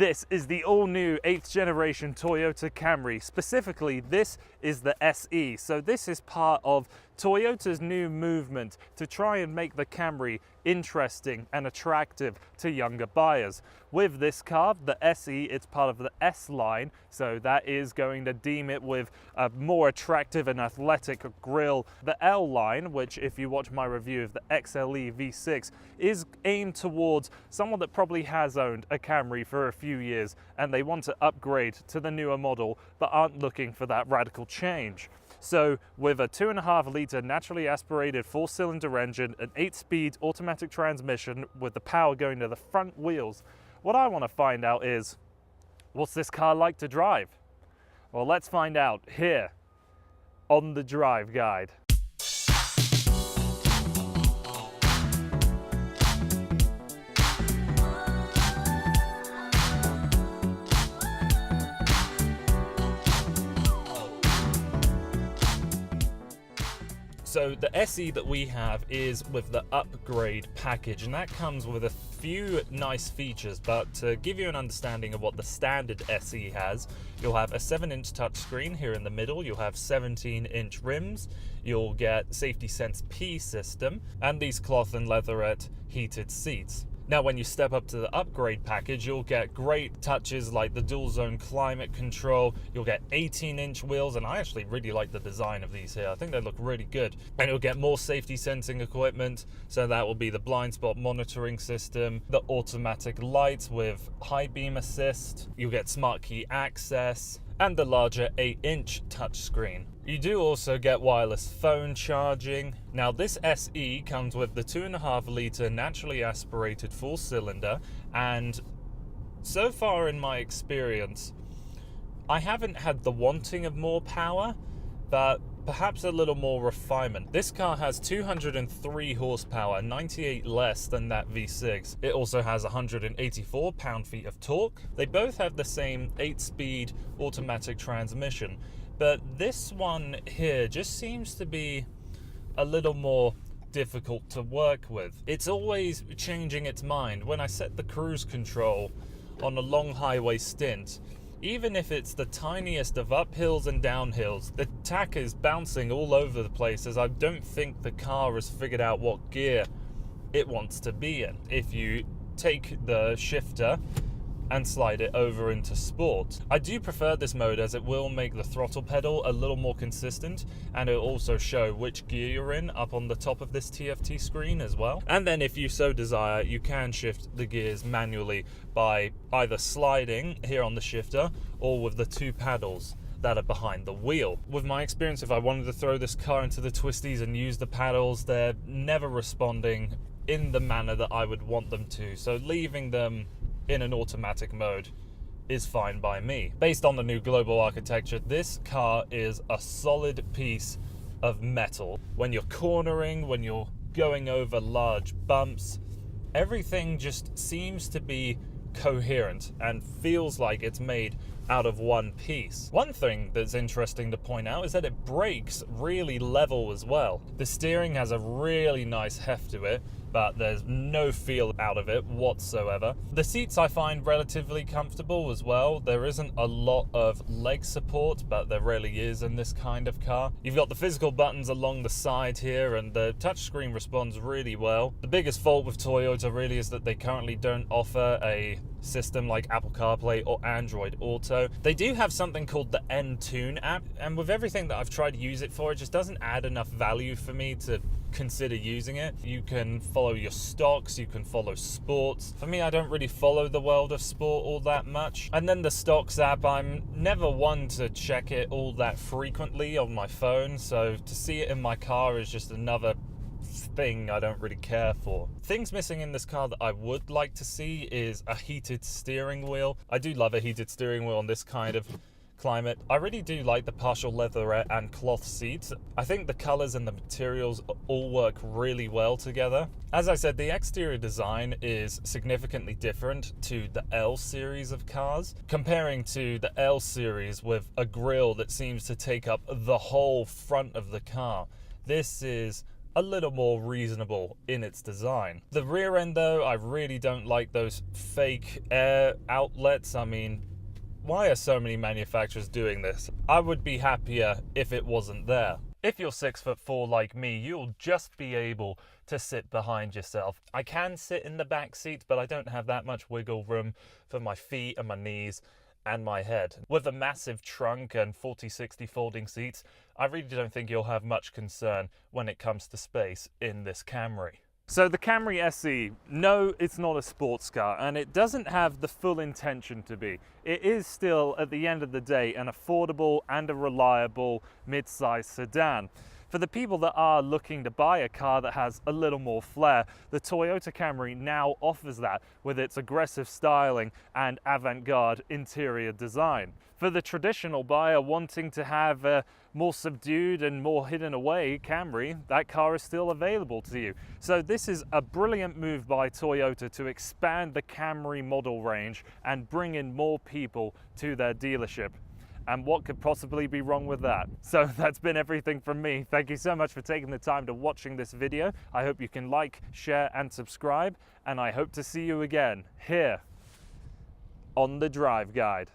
This is the all-new 8th generation Toyota Camry. Specifically, this is the SE. So this is part of Toyota's new movement to try and make the Camry interesting and attractive to younger buyers. With this car, the SE, it's part of the S line, so that is going to deem it with a more attractive and athletic grille. The L line, which if you watch my review of the XLE V6, is aimed towards someone that probably has owned a Camry for a few years and they want to upgrade to the newer model but aren't looking for that radical change. So with a 2.5 litre naturally aspirated 4-cylinder engine, an 8-speed automatic transmission with the power going to the front wheels, what I want to find out is, what's this car like to drive? Well, let's find out here on the Drive Guide. So the SE that we have is with the upgrade package, and that comes with a few nice features. But to give you an understanding of what the standard SE has, you'll have a 7-inch touchscreen here in the middle, you'll have 17-inch rims, you'll get Safety Sense P system, and these cloth and leatherette heated seats. Now, when you step up to the upgrade package, you'll get great touches like the dual zone climate control. You'll get 18-inch wheels, and I actually really like the design of these here. I think they look really good. And you'll get more safety sensing equipment. So that will be the blind spot monitoring system, the automatic lights with high beam assist. You'll get smart key access and the larger 8-inch touchscreen. You do also get wireless phone charging. Now this SE comes with the 2.5 litre naturally aspirated 4-cylinder, and so far in my experience, I haven't had the wanting of more power, but perhaps a little more refinement. This car has 203 horsepower, 98 less than that V6. It also has 184 pound-feet of torque. They both have the same 8-speed automatic transmission, but this one here just seems to be a little more difficult to work with. It's always changing its mind. When I set the cruise control on a long highway stint, even if it's the tiniest of uphills and downhills, the tack is bouncing all over the place, as I don't think the car has figured out what gear it wants to be in. If you take the shifter and slide it over into sport, I do prefer this mode as it will make the throttle pedal a little more consistent, and it'll also show which gear you're in up on the top of this TFT screen as well. And then if you so desire, you can shift the gears manually by either sliding here on the shifter or with the 2 paddles that are behind the wheel. With my experience, if I wanted to throw this car into the twisties and use the paddles, they're never responding in the manner that I would want them to, so leaving them in an automatic mode is fine by me. Based on the new global architecture, this car is a solid piece of metal. When you're cornering, when you're going over large bumps, everything just seems to be coherent and feels like it's made out of one piece. One thing that's interesting to point out is that it brakes really level as well. The steering has a really nice heft to it, but there's no feel out of it whatsoever. The seats I find relatively comfortable as well. There isn't a lot of leg support, but there rarely is in this kind of car. You've got the physical buttons along the side here, and the touchscreen responds really well. The biggest fault with Toyota really is that they currently don't offer a system like Apple CarPlay or Android Auto. They do have something called the N-Tune app, and with everything that I've tried to use it for, it just doesn't add enough value for me to consider using it. You can follow your stocks, you can follow sports. For me, I don't really follow the world of sport all that much. And then the stocks app, I'm never one to check it all that frequently on my phone, so to see it in my car is just another thing I don't really care for. Things missing in this car that I would like to see is a heated steering wheel. I do love a heated steering wheel on this kind of climate. I really do like the partial leatherette and cloth seats. I think the colors and the materials all work really well together. As I said, the exterior design is significantly different to the L series of cars. Comparing to the L series with a grille that seems to take up the whole front of the car, this is a little more reasonable in its design. The rear end though, I really don't like those fake air outlets. I mean, why are so many manufacturers doing this? I would be happier if it wasn't there. If you're 6'4" like me, you'll just be able to sit behind yourself. I can sit in the back seat, but I don't have that much wiggle room for my feet and my knees and my head. With a massive trunk and 40/60 folding seats, I really don't think you'll have much concern when it comes to space in this Camry. So the Camry SE, no, it's not a sports car, and it doesn't have the full intention to be. It is still, at the end of the day, an affordable and a reliable mid-size sedan. For the people that are looking to buy a car that has a little more flair, the Toyota Camry now offers that with its aggressive styling and avant-garde interior design. For the traditional buyer wanting to have a more subdued and more hidden away Camry, that car is still available to you. So this is a brilliant move by Toyota to expand the Camry model range and bring in more people to their dealership. And what could possibly be wrong with that? So that's been everything from me. Thank you so much for taking the time to watching this video. I hope you can like, share and subscribe, and I hope to see you again here on the Drive Guide.